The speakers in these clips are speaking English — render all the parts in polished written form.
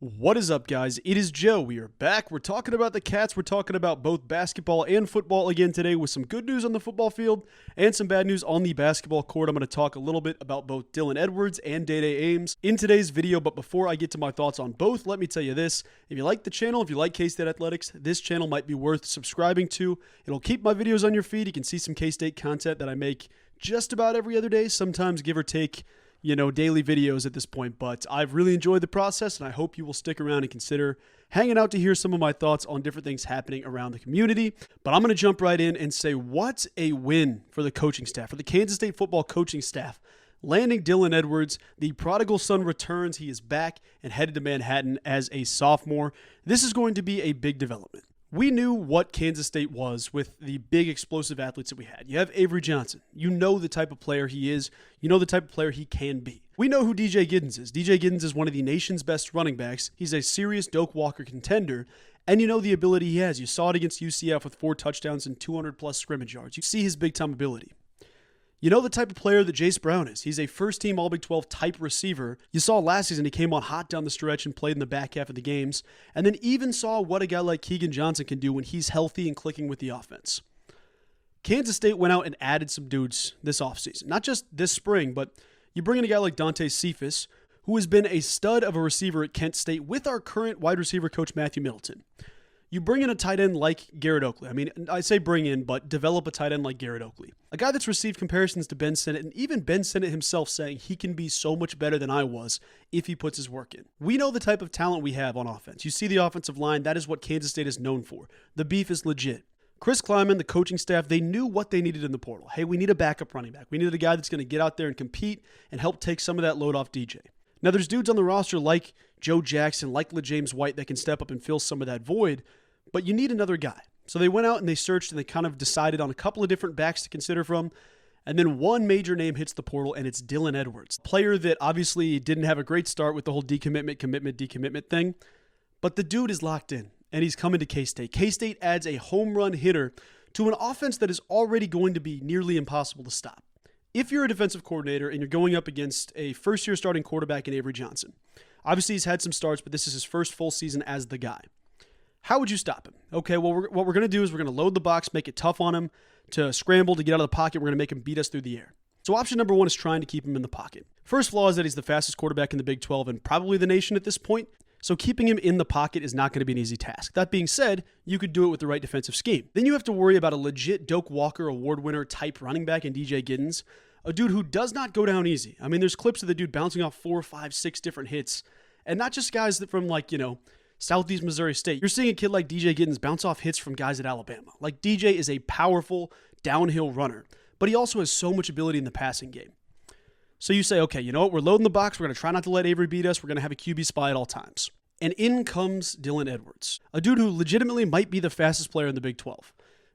What is up, guys? It is Joe. We are back. We're talking about the Cats. We're talking about both basketball and football again today with some good news on the football field and some bad news on the basketball court. I'm going to talk a little bit about both Dylan Edwards and Dai Dai Ames in today's video, but before I get to my thoughts on both, let me tell you this. If you like the channel, if you like K-State Athletics, this channel might be worth subscribing to. It'll keep my videos on your feed. You can see some K-State content that I make just about every other day, sometimes give or take daily videos at this point, but I've really enjoyed the process and I hope you will stick around and consider hanging out to hear some of my thoughts on different things happening around the community. But I'm going to jump right in and say what a win for the coaching staff, for the Kansas State football coaching staff. Landing Dylan Edwards, the prodigal son returns. He is back and headed to Manhattan as a sophomore. This is going to be a big development. We knew what Kansas State was with the big explosive athletes that we had. You have Avery Johnson. You know the type of player he is. You know the type of player he can be. We know who DJ Giddens is. DJ Giddens is one of the nation's best running backs. He's a serious Doak Walker contender. And you know the ability he has. You saw it against UCF with 4 touchdowns and 200-plus scrimmage yards. You see his big-time ability. You know the type of player that Jace Brown is. He's a first-team All-Big 12 type receiver. You saw last season he came on hot down the stretch and played in the back half of the games, and then even saw what a guy like Keegan Johnson can do when he's healthy and clicking with the offense. Kansas State went out and added some dudes this offseason. Not just this spring, but you bring in a guy like Dante Cephas, who has been a stud of a receiver at Kent State with our current wide receiver coach, Matthew Middleton. You bring in a tight end like Garrett Oakley. I mean, I say bring in, but develop a tight end like Garrett Oakley. A guy that's received comparisons to Ben Sinnott, and even Ben Sinnott himself saying he can be so much better than I was if he puts his work in. We know the type of talent we have on offense. You see the offensive line, that is what Kansas State is known for. The beef is legit. Chris Kleiman, the coaching staff, they knew what they needed in the portal. Hey, we need a backup running back. We needed a guy that's going to get out there and compete and help take some of that load off DJ. Now, there's dudes on the roster like Joe Jackson, like LaJames White that can step up and fill some of that void, but you need another guy. So they went out and they searched and they kind of decided on a couple of different backs to consider from. And then one major name hits the portal, and it's Dylan Edwards. A player that obviously didn't have a great start with the whole decommitment thing. But the dude is locked in, and he's coming to K-State. K-State adds a home run hitter to an offense that is already going to be nearly impossible to stop. If you're a defensive coordinator and you're going up against a first-year starting quarterback in Avery Johnson, obviously he's had some starts, but this is his first full season as the guy. How would you stop him? Okay, well, what we're going to do is we're going to load the box, make it tough on him to scramble, to get out of the pocket. We're going to make him beat us through the air. So option number one is trying to keep him in the pocket. First flaw is that he's the fastest quarterback in the Big 12 and probably the nation at this point. So keeping him in the pocket is not going to be an easy task. That being said, you could do it with the right defensive scheme. Then you have to worry about a legit Doak Walker award winner type running back in DJ Giddens, a dude who does not go down easy. I mean, there's clips of the dude bouncing off 4, 5, 6 different hits, and not just guys that from Southeast Missouri State. You're seeing a kid like DJ Giddens bounce off hits from guys at Alabama. Like, DJ is a powerful downhill runner, but he also has so much ability in the passing game. So you say, okay, you know what? We're loading the box. We're going to try not to let Avery beat us. We're going to have a QB spy at all times. And in comes Dylan Edwards, a dude who legitimately might be the fastest player in the Big 12.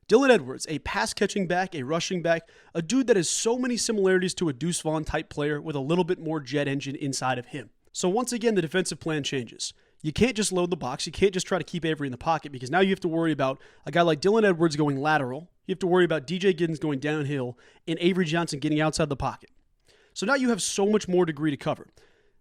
Dylan Edwards, a pass-catching back, a rushing back, a dude that has so many similarities to a Deuce Vaughn-type player with a little bit more jet engine inside of him. So once again, the defensive plan changes. You can't just load the box. You can't just try to keep Avery in the pocket because now you have to worry about a guy like Dylan Edwards going lateral. You have to worry about DJ Giddens going downhill and Avery Johnson getting outside the pocket. So now you have so much more degree to cover.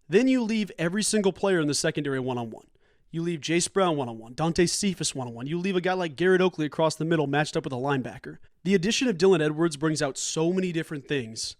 Then you leave every single player in the secondary one-on-one. You leave Jace Brown one-on-one, Dante Cephas one-on-one. You leave a guy like Garrett Oakley across the middle matched up with a linebacker. The addition of Dylan Edwards brings out so many different things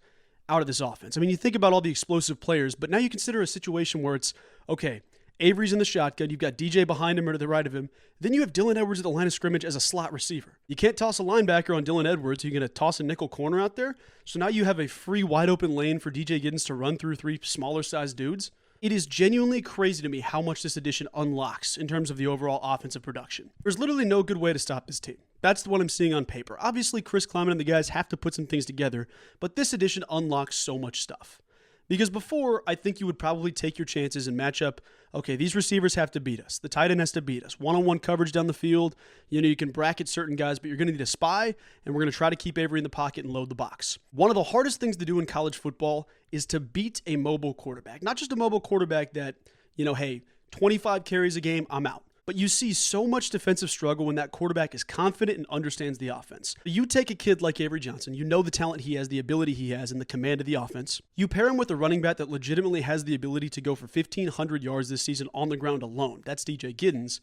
out of this offense. I mean, you think about all the explosive players, but now you consider a situation where it's, okay, Avery's in the shotgun. You've got DJ behind him or to the right of him. Then you have Dylan Edwards at the line of scrimmage as a slot receiver. You can't toss a linebacker on Dylan Edwards. You're going to toss a nickel corner out there. So now you have a free, wide open lane for DJ Giddens to run through 3 smaller-sized dudes. It is genuinely crazy to me how much this addition unlocks in terms of the overall offensive production. There's literally no good way to stop this team. That's what I'm seeing on paper. Obviously, Chris Kleiman and the guys have to put some things together, but this addition unlocks so much stuff. Because before, I think you would probably take your chances and match up, okay, these receivers have to beat us. The tight end has to beat us. One-on-one coverage down the field. You can bracket certain guys, but you're going to need a spy, and we're going to try to keep Avery in the pocket and load the box. One of the hardest things to do in college football is to beat a mobile quarterback. Not just a mobile quarterback that, hey, 25 carries a game, I'm out. But you see so much defensive struggle when that quarterback is confident and understands the offense. You take a kid like Avery Johnson, you know the talent he has, the ability he has, and the command of the offense. You pair him with a running back that legitimately has the ability to go for 1,500 yards this season on the ground alone. That's DJ Giddens.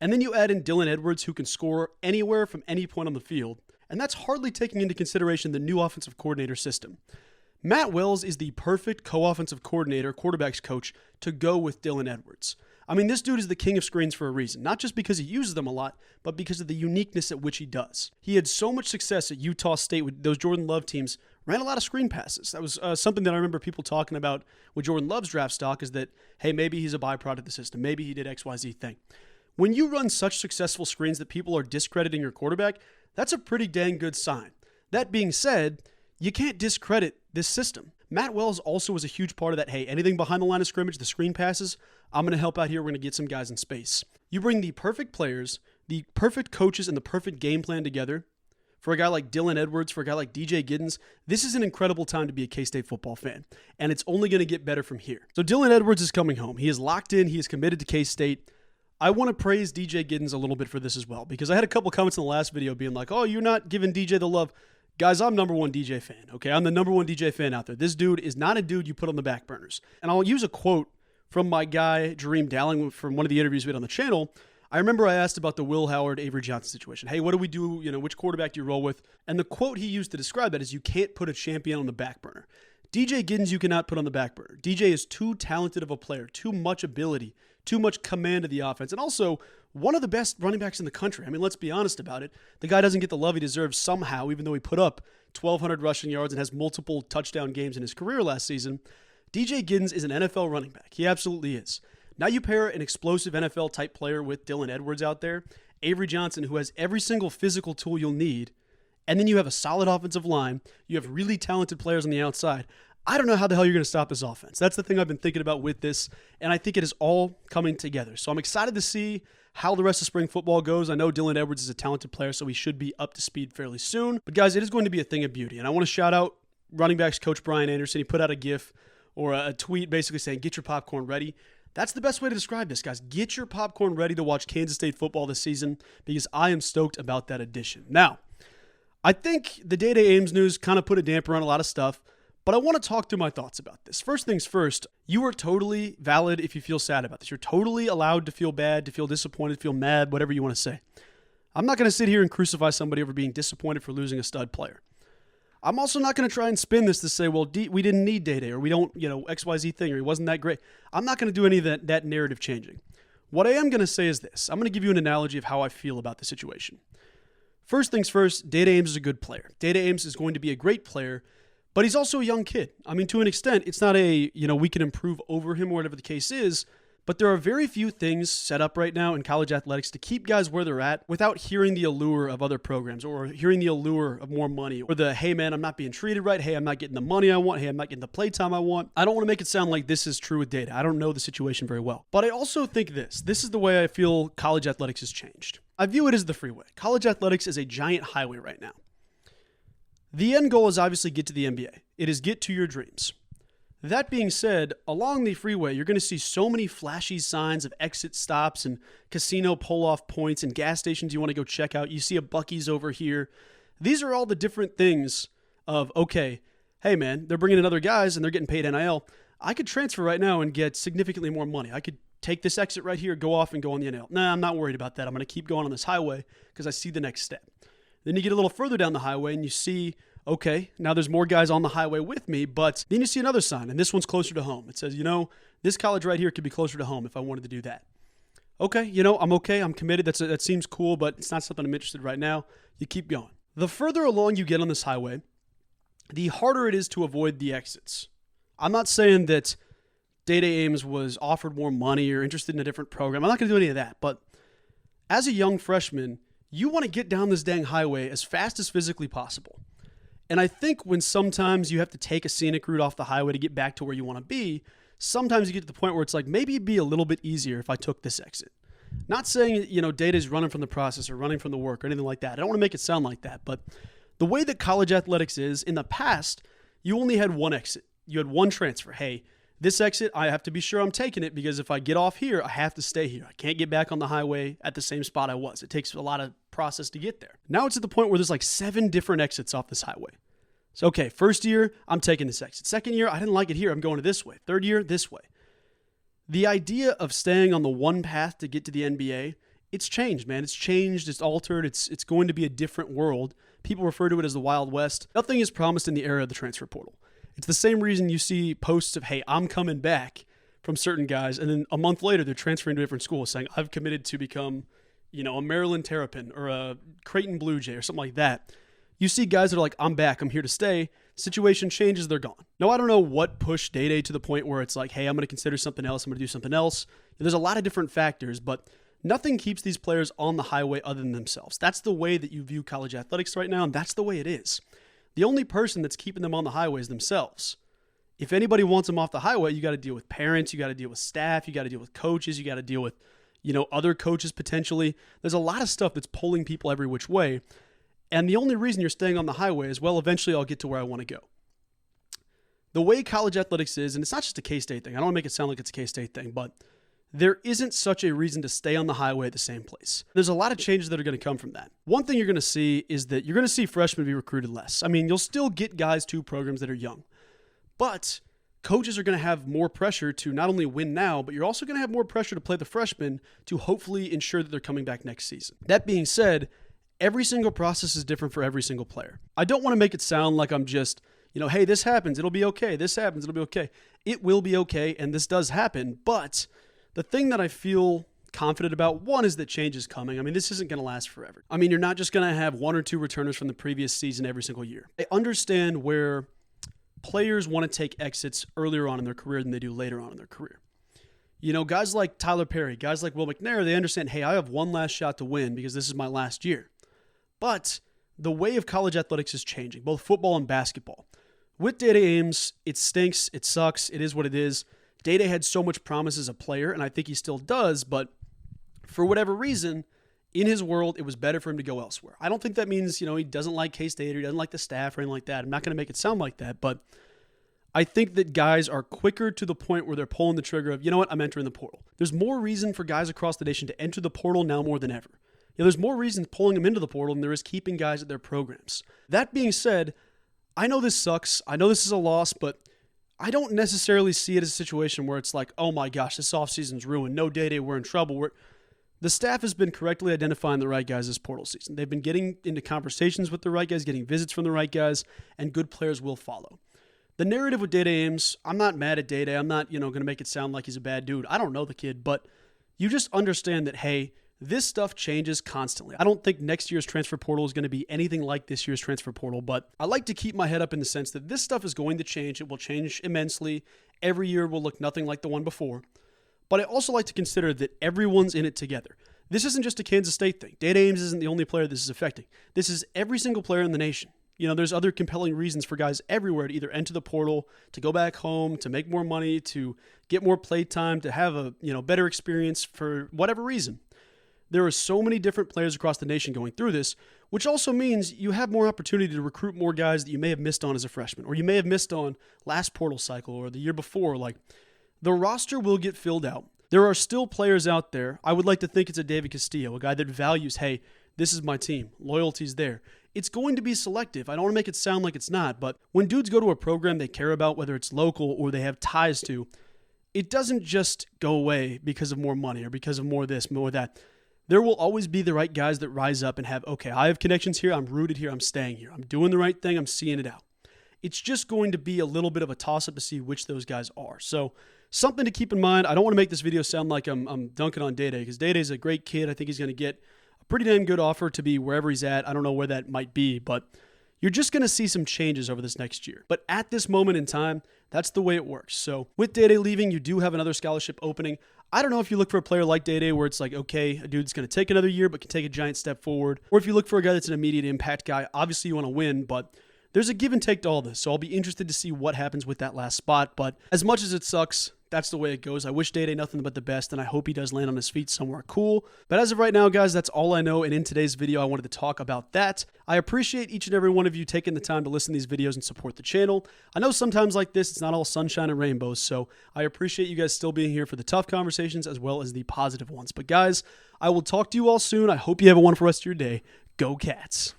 And then you add in Dylan Edwards, who can score anywhere from any point on the field. And that's hardly taking into consideration the new offensive coordinator system. Matt Wells is the perfect co-offensive coordinator, quarterback's coach, to go with Dylan Edwards. I mean, this dude is the king of screens for a reason, not just because he uses them a lot, but because of the uniqueness at which he does. He had so much success at Utah State with those Jordan Love teams, ran a lot of screen passes. That was something that I remember people talking about with Jordan Love's draft stock is that, hey, maybe he's a byproduct of the system. Maybe he did XYZ thing. When you run such successful screens that people are discrediting your quarterback, that's a pretty dang good sign. That being said, you can't discredit this system. Matt Wells also was a huge part of that. Hey, anything behind the line of scrimmage, the screen passes, I'm going to help out here. We're going to get some guys in space. You bring the perfect players, the perfect coaches, and the perfect game plan together. For a guy like Dylan Edwards, for a guy like DJ Giddens, this is an incredible time to be a K-State football fan, and it's only going to get better from here. So Dylan Edwards is coming home. He is locked in. He is committed to K-State. I want to praise DJ Giddens a little bit for this as well, because I had a couple comments in the last video being like, oh, you're not giving DJ the love. Guys, I'm number one DJ fan, okay? I'm the number one DJ fan out there. This dude is not a dude you put on the back burners. And I'll use a quote from my guy, Jareem Dowling, from one of the interviews we had on the channel. I remember I asked about the Will Howard, Avery Johnson situation. Hey, what do we do? Which quarterback do you roll with? And the quote he used to describe that is, you can't put a champion on the back burner. DJ Giddens, you cannot put on the back burner. DJ is too talented of a player, too much ability, too much command of the offense, and also one of the best running backs in the country. I mean, let's be honest about it. The guy doesn't get the love he deserves somehow, even though he put up 1,200 rushing yards and has multiple touchdown games in his career last season. DJ Giddens is an NFL running back. He absolutely is. Now you pair an explosive NFL-type player with Dylan Edwards out there, Avery Johnson, who has every single physical tool you'll need, and then you have a solid offensive line. You have really talented players on the outside. I don't know how the hell you're going to stop this offense. That's the thing I've been thinking about with this, and I think it is all coming together. So I'm excited to see how the rest of spring football goes. I know Dylan Edwards is a talented player, so he should be up to speed fairly soon. But guys, it is going to be a thing of beauty, and I want to shout out running backs coach Brian Anderson. He put out a GIF or a tweet basically saying, get your popcorn ready. That's the best way to describe this, guys. Get your popcorn ready to watch Kansas State football this season, because I am stoked about that addition. Now, I think the Dai Dai Ames news kind of put a damper on a lot of stuff, but I want to talk through my thoughts about this. First things first, you are totally valid if you feel sad about this. You're totally allowed to feel bad, to feel disappointed, feel mad, whatever you want to say. I'm not going to sit here and crucify somebody over being disappointed for losing a stud player. I'm also not going to try and spin this to say, well, we didn't need Dai Dai, or we don't, XYZ thing, or he wasn't that great. I'm not going to do any of that narrative changing. What I am going to say is this. I'm going to give you an analogy of how I feel about the situation. First things first, Dai Dai Ames is a good player. Dai Dai Ames is going to be a great player, but he's also a young kid. I mean, to an extent, it's not we can improve over him or whatever the case is, but there are very few things set up right now in college athletics to keep guys where they're at without hearing the allure of other programs, or hearing the allure of more money, or the, hey man, I'm not being treated right. Hey, I'm not getting the money I want. Hey, I'm not getting the playtime I want. I don't want to make it sound like this is true with Dai Dai. I don't know the situation very well. But I also think this is the way I feel college athletics has changed. I view it as the freeway. College athletics is a giant highway right now. The end goal is obviously get to the NBA. It is get to your dreams. That being said, along the freeway, you're going to see so many flashy signs of exit stops and casino pull-off points and gas stations you want to go check out. You see a Buc-ee's over here. These are all the different things of, okay, hey man, they're bringing in other guys and they're getting paid NIL. I could transfer right now and get significantly more money. I could take this exit right here, go off and go on the NIL. Nah, I'm not worried about that. I'm going to keep going on this highway because I see the next step. Then you get a little further down the highway and you see, okay, now there's more guys on the highway with me, but then you see another sign, and this one's closer to home. It says, this college right here could be closer to home if I wanted to do that. Okay, I'm okay. I'm committed. That seems cool, but it's not something I'm interested in right now. You keep going. The further along you get on this highway, the harder it is to avoid the exits. I'm not saying that Dai Dai Ames was offered more money or interested in a different program. I'm not going to do any of that, but as a young freshman, you want to get down this dang highway as fast as physically possible. And I think when sometimes you have to take a scenic route off the highway to get back to where you want to be, sometimes you get to the point where it's like, maybe it'd be a little bit easier if I took this exit. Not saying, Dai Dai's running from the process or running from the work or anything like that. I don't want to make it sound like that. But the way that college athletics is, in the past, you only had one exit. You had one transfer. Hey, This exit, I have to be sure I'm taking it because if I get off here, I have to stay here. I can't get back on the highway at the same spot I was. It takes a lot of process to get there. Now it's at the point where there's like 7 different exits off this highway. So, okay, first year, I'm taking this exit. Second year, I didn't like it here. I'm going to this way. Third year, this way. The idea of staying on the one path to get to the NBA, it's changed, man. It's changed. It's altered. It's going to be a different world. People refer to it as the Wild West. Nothing is promised in the era of the transfer portal. It's the same reason you see posts of, hey, I'm coming back from certain guys, and then a month later they're transferring to different schools saying, I've committed to become, a Maryland Terrapin or a Creighton Blue Jay or something like that. You see guys that are like, I'm back, I'm here to stay. Situation changes, they're gone. Now, I don't know what pushed Dai Dai to the point where it's like, hey, I'm going to consider something else, I'm going to do something else. There's a lot of different factors, but nothing keeps these players on the highway other than themselves. That's the way that you view college athletics right now, and that's the way it is. The only person that's keeping them on the highway is themselves. If anybody wants them off the highway, you got to deal with parents, you got to deal with staff, you got to deal with coaches, you got to deal with, other coaches potentially. There's a lot of stuff that's pulling people every which way. And the only reason you're staying on the highway is, well, eventually I'll get to where I want to go. The way college athletics is, and it's not just a K-State thing. I don't want to make it sound like it's a K-State thing, but there isn't such a reason to stay on the highway at the same place. There's a lot of changes that are going to come from that. One thing you're going to see is that you're going to see freshmen be recruited less. I mean, you'll still get guys to programs that are young, but coaches are going to have more pressure to not only win now, but you're also going to have more pressure to play the freshmen to hopefully ensure that they're coming back next season. That being said, every single process is different for every single player. I don't want to make it sound like I'm just, hey, this happens, it'll be okay. This happens, it'll be okay. It will be okay, and this does happen, but the thing that I feel confident about, one, is that change is coming. I mean, this isn't going to last forever. I mean, you're not just going to have 1 or 2 returners from the previous season every single year. I understand where players want to take exits earlier on in their career than they do later on in their career. Guys like Tyler Perry, guys like Will McNair, they understand, hey, I have one last shot to win because this is my last year. But the way of college athletics is changing, both football and basketball. With Dai Dai Ames, it stinks, it sucks, it is what it is. Dai Dai had so much promise as a player, and I think he still does, but for whatever reason, in his world, it was better for him to go elsewhere. I don't think that means, he doesn't like K-State or he doesn't like the staff or anything like that. I'm not going to make it sound like that, but I think that guys are quicker to the point where they're pulling the trigger of, I'm entering the portal. There's more reason for guys across the nation to enter the portal now more than ever. There's more reasons pulling them into the portal than there is keeping guys at their programs. That being said, I know this sucks. I know this is a loss, but I don't necessarily see it as a situation where it's like, oh my gosh, this offseason's ruined. No Dai Dai, we're in trouble. The staff has been correctly identifying the right guys this portal season. They've been getting into conversations with the right guys, getting visits from the right guys, and good players will follow. The narrative with Dai Dai Ames, I'm not mad at Dai Dai. I'm not, going to make it sound like he's a bad dude. I don't know the kid, but you just understand that, hey, this stuff changes constantly. I don't think next year's transfer portal is going to be anything like this year's transfer portal, but I like to keep my head up in the sense that this stuff is going to change. It will change immensely. Every year will look nothing like the one before. But I also like to consider that everyone's in it together. This isn't just a Kansas State thing. Dai Dai Ames isn't the only player this is affecting. This is every single player in the nation. There's other compelling reasons for guys everywhere to either enter the portal, to go back home, to make more money, to get more play time, to have a better experience for whatever reason. There are so many different players across the nation going through this, which also means you have more opportunity to recruit more guys that you may have missed on as a freshman, or you may have missed on last portal cycle or the year before. Like, the roster will get filled out. There are still players out there. I would like to think it's a David Castillo, a guy that values, hey, this is my team. Loyalty's there. It's going to be selective. I don't want to make it sound like it's not, but when dudes go to a program they care about, whether it's local or they have ties to, it doesn't just go away because of more money or because of more this, more that. There will always be the right guys that rise up and have, okay, I have connections here, I'm rooted here, I'm staying here, I'm doing the right thing, I'm seeing it out. It's just going to be a little bit of a toss-up to see which those guys are. So something to keep in mind. I don't want to make this video sound like I'm dunking on Dai Dai, because Dai Dai's a great kid. I think he's going to get a pretty damn good offer to be wherever he's at. I don't know where that might be, but you're just going to see some changes over this next year. But at this moment in time, that's the way it works. So with Dai Dai leaving, you do have another scholarship opening. I don't know if you look for a player like Dai Dai where it's like, okay, a dude's going to take another year but can take a giant step forward. Or if you look for a guy that's an immediate impact guy, obviously you want to win, but there's a give and take to all this, so I'll be interested to see what happens with that last spot. But as much as it sucks, that's the way it goes. I wish Dai Dai nothing but the best, and I hope he does land on his feet somewhere cool. But as of right now, guys, that's all I know, and in today's video, I wanted to talk about that. I appreciate each and every one of you taking the time to listen to these videos and support the channel. I know sometimes like this, it's not all sunshine and rainbows, so I appreciate you guys still being here for the tough conversations as well as the positive ones. But guys, I will talk to you all soon. I hope you have a wonderful rest of your day. Go Cats!